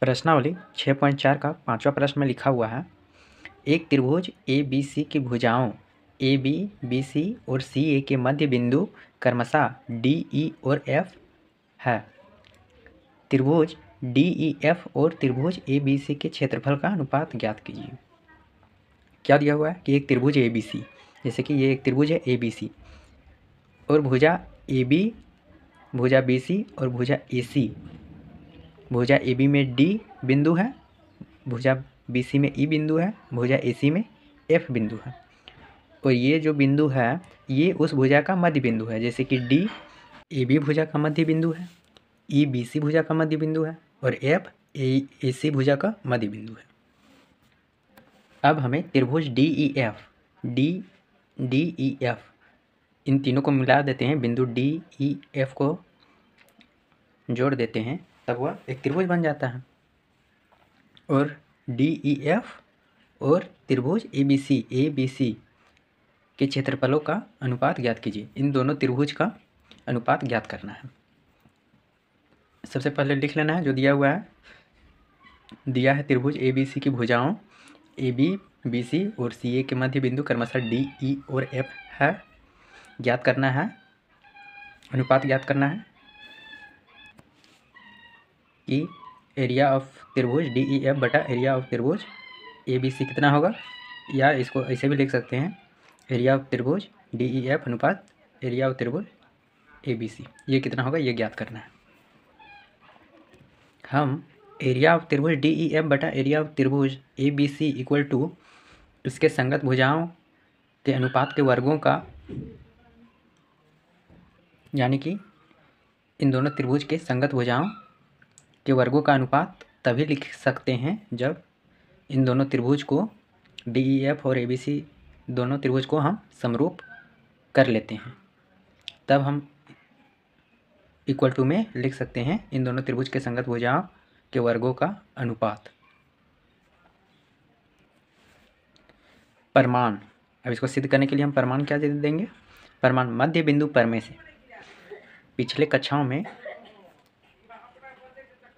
प्रश्नावली 6.4 का 5वां प्रश्न में लिखा हुआ है, एक त्रिभुज ए बी सी की भुजाओं ए बी सी और सी ए के मध्य बिंदु क्रमशः डी ई और एफ है। त्रिभुज डी ई एफ और त्रिभुज ए बी सी के क्षेत्रफल का अनुपात ज्ञात कीजिए। क्या दिया हुआ है कि एक त्रिभुज ए बी सी, जैसे कि ये एक त्रिभुज है ए बी सी और भुजा ए बी, भुजा बी सी और भुजा ए सी। भुजा ए बी में डी बिंदु है, भुजा बी सी में ई बिंदु है, भुजा ए सी में एफ बिंदु है। और ये जो बिंदु है ये उस भुजा का मध्य बिंदु है, जैसे कि डी ए बी भुजा का मध्य बिंदु है, ई बी सी भुजा का मध्य बिंदु है और एफ ए सी भुजा का मध्य बिंदु है। अब हमें त्रिभुज डी ई एफ इन तीनों को मिला देते हैं, बिंदु डी ई एफ को जोड़ देते हैं, तब वह एक त्रिभुज बन जाता है। और डी ई एफ और त्रिभुज ए बी सी के क्षेत्रफलों का अनुपात ज्ञात कीजिए। इन दोनों त्रिभुज का अनुपात ज्ञात करना है। सबसे पहले लिख लेना है जो दिया हुआ है, दिया है त्रिभुज ए बी सी की भुजाओं ए बी सी और सी ए के मध्य बिंदु क्रमशः डी ई और एफ है। ज्ञात करना है, अनुपात ज्ञात करना है कि एरिया ऑफ त्रिभुज डी ई एफ बटा एरिया ऑफ त्रिभुज ए बी सी कितना होगा, या इसको ऐसे भी लिख सकते हैं, एरिया ऑफ त्रिभुज डी ई एफ अनुपात एरिया ऑफ त्रिभुज ए बी सी, ये कितना होगा ये ज्ञात करना है। हम एरिया ऑफ त्रिभुज डी ई एफ बटा एरिया ऑफ त्रिभुज A B C equal to उसके संगत भुजाओं के अनुपात के वर्गों का, यानी कि इन दोनों त्रिभुज के संगत भुजाओं के वर्गों का अनुपात तभी लिख सकते हैं जब इन दोनों त्रिभुज को डी ई एफ और ए बी सी दोनों त्रिभुज को हम समरूप कर लेते हैं, तब हम इक्वल टू में लिख सकते हैं इन दोनों त्रिभुज के संगत भुजाओं के वर्गों का अनुपात। प्रमाण, अब इसको सिद्ध करने के लिए हम प्रमाण क्या दे देंगे, प्रमाण मध्य बिंदु प्रमेय से। पिछले कक्षाओं में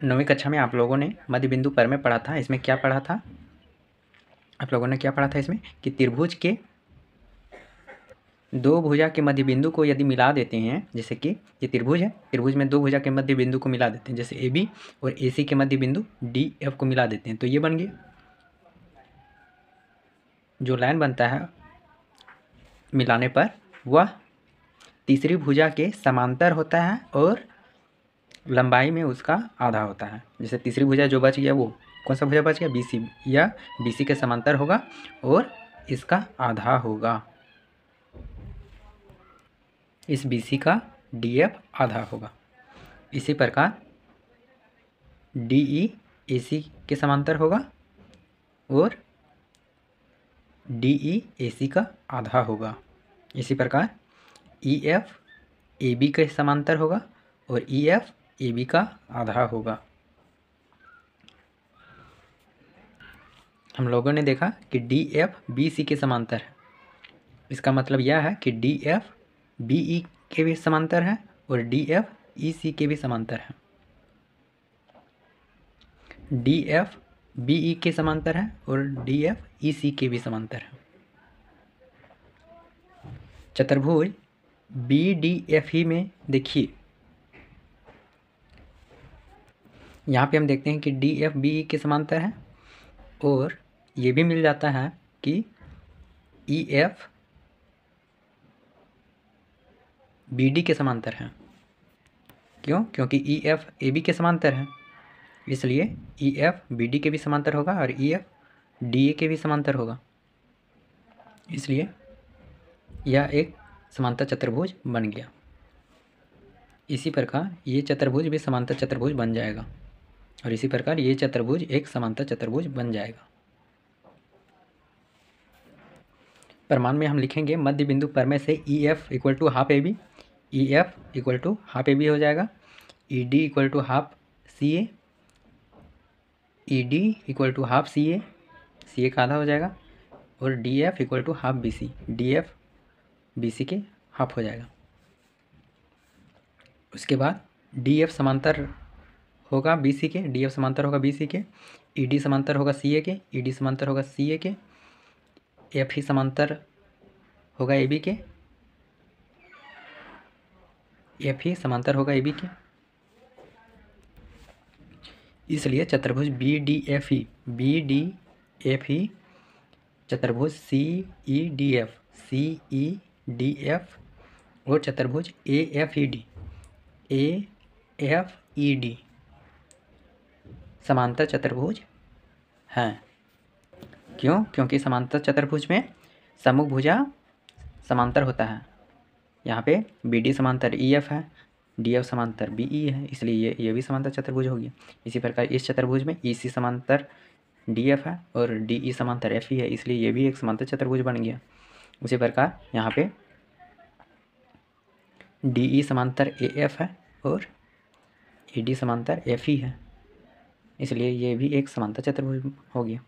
9वीं कक्षा में आप लोगों ने मध्य बिंदु प्रमेय पढ़ा था। इसमें क्या पढ़ा था आप लोगों ने, क्या पढ़ा था इसमें कि त्रिभुज के दो भुजा के मध्य बिंदु को यदि मिला देते हैं, जैसे कि ये त्रिभुज है, त्रिभुज में दो भुजा के मध्य बिंदु को मिला देते हैं, जैसे ए बी और ए सी के मध्य बिंदु डी एफ को मिला देते हैं, तो ये बन गया। जो लाइन बनता है मिलाने पर वह तीसरी भुजा के समांतर होता है और लंबाई में उसका आधा होता है। जैसे तीसरी भुजा जो बच गया वो कौन सा भुजा बच गया, बी सी, या बी सी के समांतर होगा और इसका आधा होगा, इस बी सी का डी एफ आधा होगा। इसी प्रकार डी ई ए सी के समांतर होगा और डी ई ए सी का आधा होगा। इसी प्रकार ई एफ ए बी के समांतर होगा और ई एफ ए बी का आधा होगा। हम लोगों ने देखा कि डी एफ बी सी के समांतर है, इसका मतलब यह है कि डी एफ बी ई के भी समांतर है और डी एफ ई सी के भी समांतर है। डी एफ बी ई के समांतर है और डी एफ ई सी के भी समांतर है। चतुर्भुज बी डी एफ ई में देखिए, यहाँ पे हम देखते हैं कि डी एफ बी ई के समांतर है और ये भी मिल जाता है कि ई एफ बी डी के समांतर है। क्यों? क्योंकि ई एफ ए बी के समांतर है, इसलिए ई एफ बी डी के भी समांतर होगा और ई एफ डी ए के भी समांतर होगा, इसलिए यह एक समांतर चतुर्भुज बन गया। इसी प्रकार ये चतुर्भुज भी समांतर चतुर्भुज बन जाएगा और इसी प्रकार ये चतुर्भुज एक समांतर चतुर्भुज बन जाएगा। प्रमाण में हम लिखेंगे मध्य बिंदु प्रमेय से E F equal to half A B, E F equal to half A B हो जाएगा, E D equal to half C A, E D equal to half C A का आधा हो जाएगा और D F equal to half B C, D F B C के half हो जाएगा। उसके बाद डी एफ समांतर होगा बी सी के, डी एफ समांतर होगा बी सी के, ई डी समांतर होगा सी ए के, ई डी समांतर होगा सी ए के, एफ ही समांतर होगा ए बी के, एफ ही समांतर होगा ए बी के। इसलिए चतुर्भुज बी डी एफ ही चतुर्भुज सी ई डी एफ और चतुर्भुज ए एफ ई डी समांतर चतुर्भुज हैं। क्यों? क्योंकि समांतर चतुर्भुज में सम्मुख भुजा समांतर होता है। यहाँ पे बी डी समांतर ई एफ है, डी एफ समांतर बी ई है, इसलिए ये भी समांतर चतुर्भुज हो गया। इसी प्रकार इस चतुर्भुज में ई सी समांतर डी एफ है और डी ई समांतर एफ ई है, इसलिए ये भी एक समांतर चतुर्भुज बन गया। उसी प्रकार यहाँ पे डी ई समांतर ए एफ है और ए डी समांतर एफ ई है, इसलिए ये भी एक समांतर चतुर्भुज हो गया।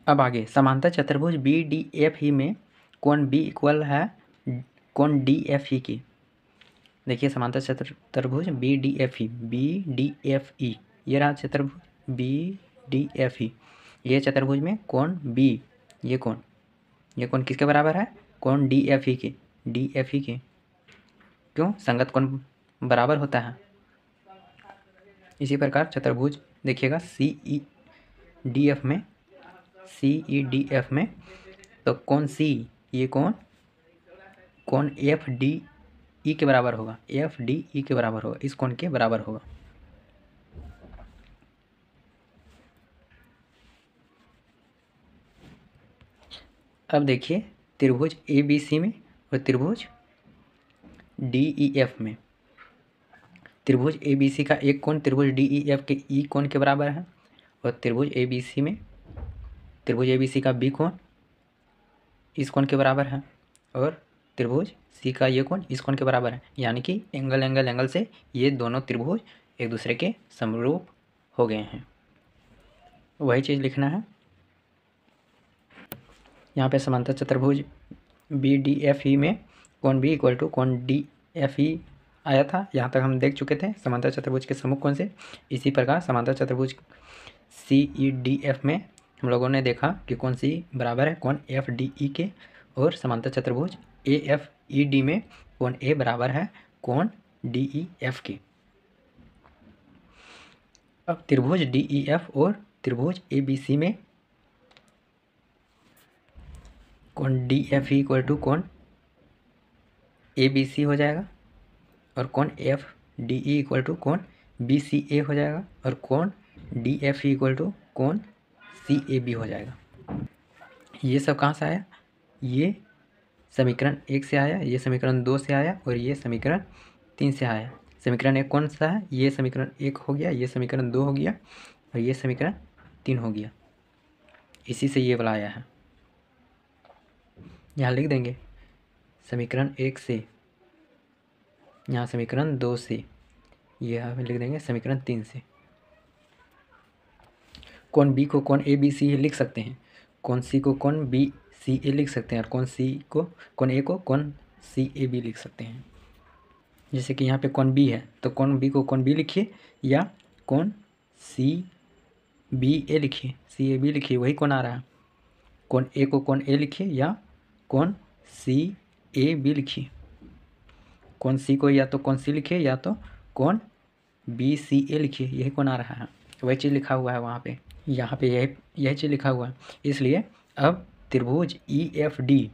अब आगे समांतर चतुर्भुज बी डी एफ ई में कोण बी इक्वल है कोण डी एफ ई की। देखिए समांतर चतुर्भुज बी डी एफ ई, ये रहा चतुर्भुज बी डी एफ ई। ये चतुर्भुज में कोण बी, ये कोण किसके बराबर है? कोण डी एफ ई के, क्यों? संगत कोण बराबर होता है। इसी प्रकार चतुर्भुज देखिएगा सी ई डी एफ में तो कोण सी, ये कोण एफ डी ई के बराबर होगा, इस कोण के बराबर होगा। अब देखिए त्रिभुज ए बी सी में और त्रिभुज डी ई एफ में। त्रिभुज ए बी सी का एक कोण त्रिभुज डी ई एफ के ई कोण के बराबर है और त्रिभुज ए बी सी में त्रिभुज ए बी सी का बी कोण इस कोण के बराबर है और त्रिभुज सी का ये कोण इस कोण के बराबर है। यानी कि एंगल से ये दोनों त्रिभुज एक दूसरे के समरूप हो गए हैं। वही चीज़ लिखना है। यहाँ पे समांतर चतुर्भुज बी डी एफ ई में कोण बी इक्वल टू कोण डी एफ ई आया था। यहाँ तक हम देख चुके थे समांतर चतुर्भुज के सम्मुख कोण से। इसी प्रकार समांतर चतुर्भुज सी ई डी एफ में हम लोगों ने देखा कि कोण सी बराबर है कोण एफ डी ई के और समांतर चतुर्भुज ए एफ ई डी में कोण ए बराबर है कोण डी ई एफ के। अब त्रिभुज डी ई एफ और त्रिभुज ए बी सी में कोण D F E equal to कोण ए बी सी हो जाएगा और कोण F D E equal to कोण बी सी ए हो जाएगा और कोण D F E equal to कोण सी ए बी हो जाएगा। ये सब कहाँ से आया? ये समीकरण 1 से आया, ये समीकरण 2 से आया और ये समीकरण 3 से आया। समीकरण 1 कौन सा है? ये समीकरण 1 हो गया, ये समीकरण 2 हो गया और ये समीकरण 3 हो गया। इसी से ये वाला आया है। यहाँ लिख देंगे समीकरण 1 से, यहाँ समीकरण 2 से, यहाँ लिख देंगे समीकरण 3 से। कोण बी को कोण ए बी सी लिख सकते हैं, कोण सी को कोण बी सी ए लिख सकते हैं और कोण सी को कोण ए को कोण सी ए बी लिख सकते हैं। जैसे कि यहाँ पे कोण बी है तो कोण बी को कोण बी लिखिए या कोण सी बी ए लिखिए, सी ए बी लिखिए, वही कोण आ रहा है। कोण ए को कोण ए लिखिए या कोण सी ए बी लिखिए। कोण सी को या तो कोण सी लिखिए या तो कोण बी सी ए लिखिए, यही कोण आ रहा है। वही चीज़ लिखा हुआ है वहाँ पे, यहाँ पे यही चीज़ लिखा हुआ है। इसलिए अब त्रिभुज ई एफ डी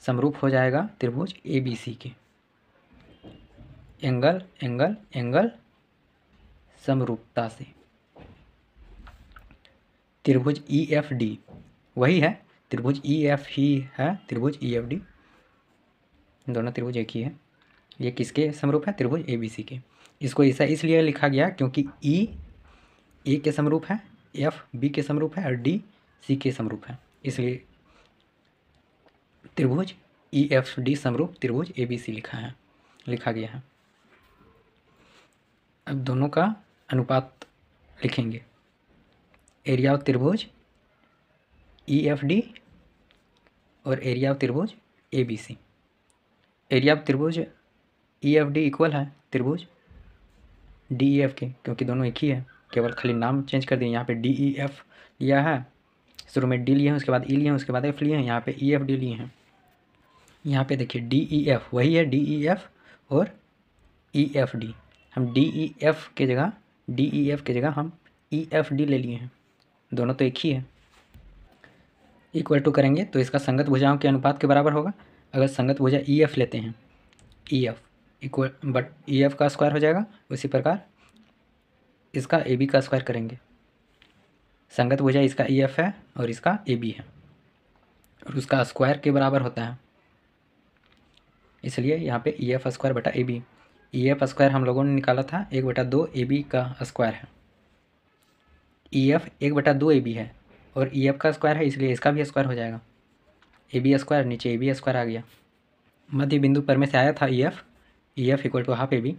समरूप हो जाएगा त्रिभुज ए बी सी के। एंगल एंगल एंगल समरूपता से त्रिभुज ई एफ डी वही है, त्रिभुज ई एफ ही है त्रिभुज ई एफ डी, दोनों त्रिभुज एक ही है। ये किसके समरूप है? त्रिभुज ए बी सी के। इसको ऐसा इसलिए लिखा गया क्योंकि ई ए के समरूप है, एफ बी के समरूप है और डी सी के समरूप है, इसलिए त्रिभुज ई एफ डी समरूप त्रिभुज ए बी सी लिखा गया है। अब दोनों का अनुपात लिखेंगे। एरिया ऑफ त्रिभुज ई एफ डी और एरिया ऑफ त्रिभुज A B C. Area of त्रिभुज ई एफ डी इक्वल है त्रिभुज DEF के, क्योंकि दोनों एक ही है, केवल खाली नाम चेंज कर दिए। यहाँ पे DEF लिया है, शुरू में D लिए हैं, उसके बाद E लिए हैं, उसके बाद F लिए हैं, यहाँ पे EFD लिए हैं। यहाँ पे देखिए DEF वही है, DEF और EFD। हम DEF के जगह हम EFD ले लिए हैं, दोनों तो एक ही है। इक्वल टू करेंगे तो इसका संगत भुजाओं के अनुपात के बराबर होगा। अगर संगत भुजा EF लेते हैं, EF इक्वल बट EF का स्क्वायर हो जाएगा, उसी प्रकार इसका AB का स्क्वायर करेंगे। संगत भुजा इसका EF है और इसका AB है और उसका स्क्वायर के बराबर होता है, इसलिए यहाँ पे EF स्क्वायर बटा AB। EF स्क्वायर हम लोगों ने निकाला था 1/2 AB का स्क्वायर है। EF 1/2 AB है और EF का स्क्वायर है, इसलिए इसका भी स्क्वायर हो जाएगा। AB स्क्वायर, नीचे AB स्क्वायर आ गया। मध्य बिंदु पर में से आया था EF equal to half AB,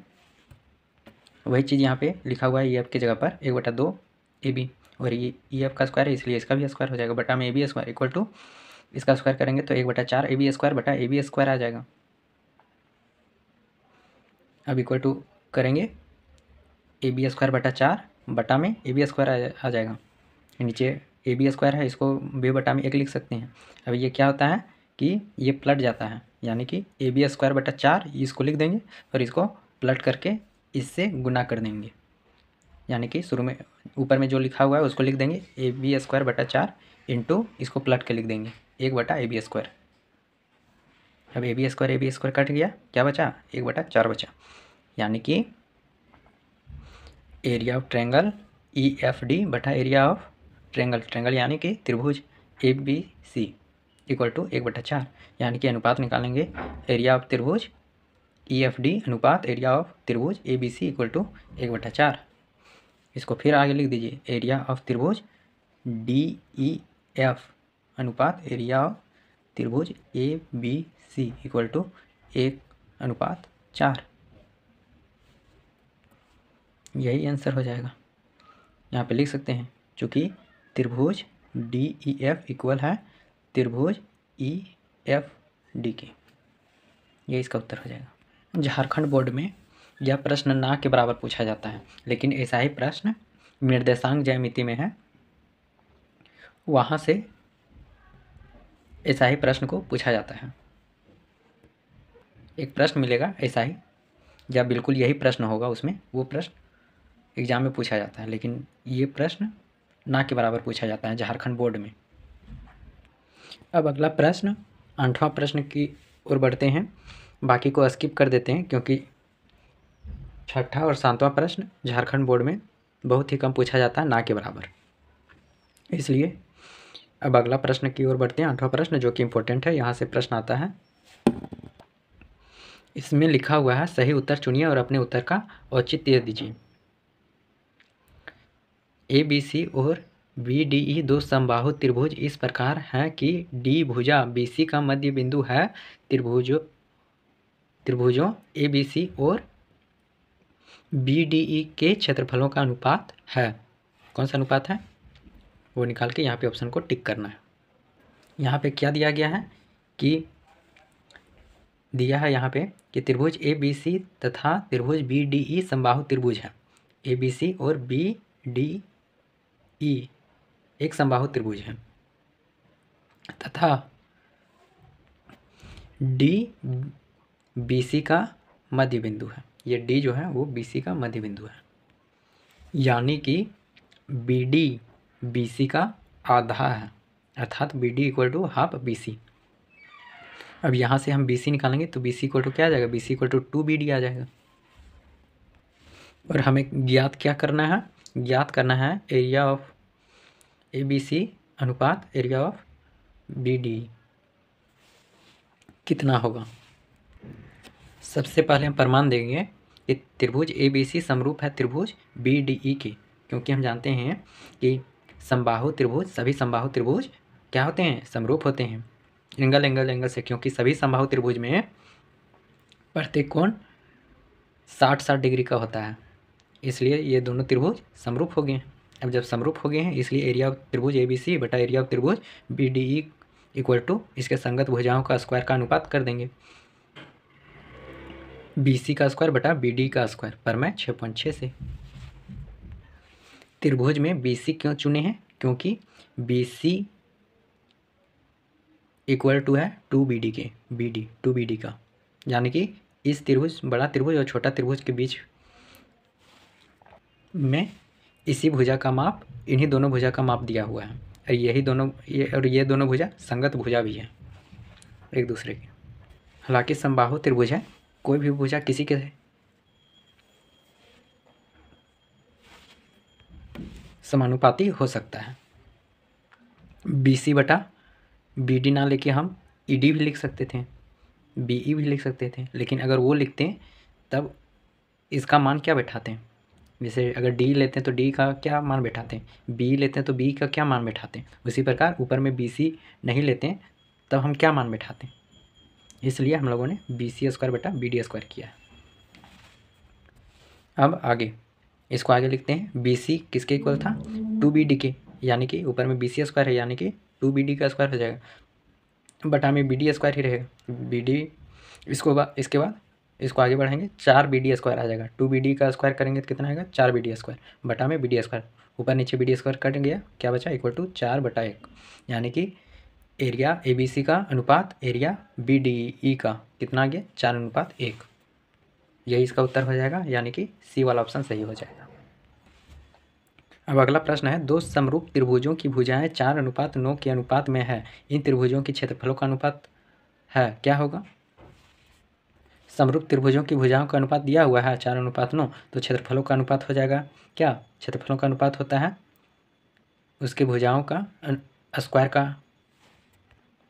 वही चीज़ यहाँ पे लिखा हुआ है EF की जगह पर 1/2 AB, और ये EF का स्क्वायर है, इसलिए इसका भी स्क्वायर हो जाएगा। बटा में AB स्क्वायर इक्वल टू इसका स्क्वायर करेंगे तो 1/4 AB स्क्वायर बटा AB स्क्वायर आ जाएगा। अब इक्वल टू करेंगे AB स्क्वायर बटा 4 बटा में AB स्क्वायर आ जाएगा। नीचे AB स्क्वायर है, इसको बे बटा में 1 लिख सकते हैं। अब ये क्या होता है कि ये पलट जाता है, यानी कि AB स्क्वायर बटा 4 इसको लिख देंगे और इसको पलट करके इससे गुना कर देंगे, यानी कि शुरू में ऊपर में जो लिखा हुआ है उसको लिख देंगे AB स्क्वायर बटा 4 इंटू इसको पलट के लिख देंगे 1/AB स्क्वायर। अब AB स्क्वायर कट गया, क्या बचा 1/4 बचा, यानी कि एरिया ऑफ ट्रायंगल EFD बटा एरिया ऑफ ट्रायंगल यानी कि त्रिभुज ABC इक्वल टू 1/4, यानी कि अनुपात निकालेंगे एरिया ऑफ त्रिभुज EFD अनुपात एरिया ऑफ त्रिभुज ABC इक्वल टू 1/4। इसको फिर आगे लिख दीजिए, एरिया ऑफ त्रिभुज DEF अनुपात एरिया ऑफ त्रिभुज ABC इक्वल टू 1/4। यही आंसर हो जाएगा। यहाँ पे लिख सकते हैं, चूँकि त्रिभुज DEF इक्वल है त्रिभुज EFD के, ये इसका उत्तर हो जाएगा। झारखंड बोर्ड में यह प्रश्न ना के बराबर पूछा जाता है, लेकिन ऐसा ही प्रश्न निर्देशांक ज्यामिति में है, वहाँ से ऐसा ही प्रश्न को पूछा जाता है। एक प्रश्न मिलेगा ऐसा ही, या बिल्कुल यही प्रश्न होगा उसमें, वो प्रश्न एग्जाम में पूछा जाता है, लेकिन ये प्रश्न ना के बराबर पूछा जाता है झारखंड बोर्ड में। अब अगला प्रश्न 8वां प्रश्न की ओर बढ़ते हैं, बाकी को स्किप कर देते हैं क्योंकि 6ठा और 7वां प्रश्न झारखंड बोर्ड में बहुत ही कम पूछा जाता है ना के बराबर, इसलिए अब अगला प्रश्न की ओर बढ़ते हैं। 8वां प्रश्न जो कि इम्पोर्टेंट है, यहाँ से प्रश्न आता है। इसमें लिखा हुआ है सही उत्तर चुनिए और अपने उत्तर का औचित्य दीजिए। ABC और BDE दो समबाहु त्रिभुज इस प्रकार हैं कि D भुजा BC का मध्य बिंदु है। त्रिभुजों ABC और BDE के क्षेत्रफलों का अनुपात है। कौन सा अनुपात है वो निकाल के यहाँ पे ऑप्शन को टिक करना है। यहाँ पे क्या दिया गया है कि दिया है यहाँ पे कि त्रिभुज ABC तथा त्रिभुज BDE समबाहु त्रिभुज है। ABC और BDE एक समबाहु त्रिभुज है तथा D BC का मध्य बिंदु है। ये D जो है वो BC का मध्य बिंदु है, यानी कि BD BC का आधा है, अर्थात BD equal to half BC। अब यहाँ से हम BC निकालेंगे तो BC इक्वल टू क्या आ जाएगा, BC इक्वल टू 2BD आ जाएगा। और हमें ज्ञात क्या करना है, ज्ञात करना है एरिया ऑफ ABC अनुपात एरिया ऑफ BD कितना होगा। सबसे पहले हम प्रमाण देंगे कि त्रिभुज ABC समरूप है त्रिभुज BDE के, क्योंकि हम जानते हैं कि समबाहु त्रिभुज सभी समबाहु त्रिभुज क्या होते हैं, समरूप होते हैं एंगल से, क्योंकि सभी समबाहु त्रिभुज में प्रत्येक कोण 60-60 डिग्री का होता है, इसलिए ये दोनों त्रिभुज समरूप हो गए हैं। अब जब समरूप हो गए हैं इसलिए एरिया ऑफ त्रिभुज ABC बटा एरिया ऑफ त्रिभुज BDE इक्वल टू इसके संगत भुजाओं का स्क्वायर का अनुपात कर देंगे। BC का स्क्वायर बटा BD का स्क्वायर पर मैं 6.6 से। त्रिभुज में BC क्यों चुने हैं? क्योंकि BC इक्वल टू है 2BD के, BD 2BD का, यानी कि इस त्रिभुज, बड़ा त्रिभुज और छोटा त्रिभुज के बीच में इसी भुजा का माप, इन्हीं दोनों भुजा का माप दिया हुआ है। और ये दोनों भुजा संगत भुजा भी है एक दूसरे के। हालांकि समबाहु त्रिभुज है, कोई भी भुजा किसी के समानुपाती हो सकता है। BC बटा BD ना लेके हम ED भी लिख सकते थे, BE भी लिख सकते थे, लेकिन अगर वो लिखते हैं तब इसका मान क्या बैठाते हैं? जैसे अगर D लेते हैं तो D का क्या मान बैठाते हैं, B लेते हैं तो B का क्या मान बैठाते हैं। उसी प्रकार ऊपर में BC नहीं लेते हैं तब हम क्या मान बैठाते हैं। इसलिए हम लोगों ने BC स्क्वायर बटा BD स्क्वायर किया है। अब आगे इसको आगे लिखते हैं। BC किसके इक्वल था? 2BD के, यानी कि ऊपर में BC स्क्वायर है, यानी कि 2BD का स्क्वायर हो जाएगा, बटा में BD स्क्वायर ही रहेगा। BD इसके बाद इसको आगे बढ़ाएंगे, 4BD स्क्वायर आ जाएगा। 2BD का स्क्वायर करेंगे तो कितना आएगा? 4BD स्क्वायर बटा में BD स्क्वायर, ऊपर नीचे BD स्क्वायर कट गया, क्या बचा? इक्वल टू 4/1, यानी कि एरिया ABC का अनुपात एरिया BDE का कितना आ गया? 4:1। यही इसका उत्तर हो जाएगा, यानी कि C वाला ऑप्शन सही हो जाएगा। अब अगला प्रश्न है, दो समरूप त्रिभुजों की भुजाएं 4:9 के अनुपात में है, इन त्रिभुजों के क्षेत्रफलों का अनुपात है, क्या होगा? समरूप त्रिभुजों की भुजाओं का अनुपात दिया हुआ है 4:9, तो क्षेत्रफलों का अनुपात हो जाएगा क्या? क्षेत्रफलों का अनुपात होता है उसके भुजाओं का स्क्वायर का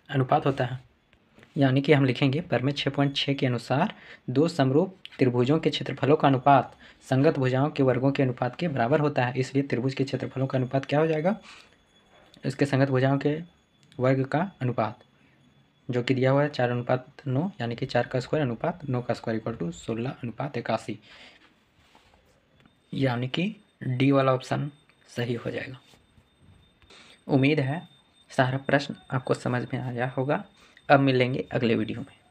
अनुपात होता है, यानी कि हम लिखेंगे प्रमेय 6.6 के अनुसार दो समरूप त्रिभुजों के क्षेत्रफलों का अनुपात संगत भुजाओं के वर्गों के अनुपात के बराबर होता है। इसलिए त्रिभुज के क्षेत्रफलों का अनुपात क्या हो जाएगा? इसके संगत भुजाओं के वर्ग का अनुपात, जो कि दिया हुआ है 4:9, यानी कि 4 का स्क्वायर अनुपात 9 का स्क्वायर इक्वल टू 16:81, यानी कि D वाला ऑप्शन सही हो जाएगा। उम्मीद है सारा प्रश्न आपको समझ में आया होगा। अब मिलेंगे अगले वीडियो में।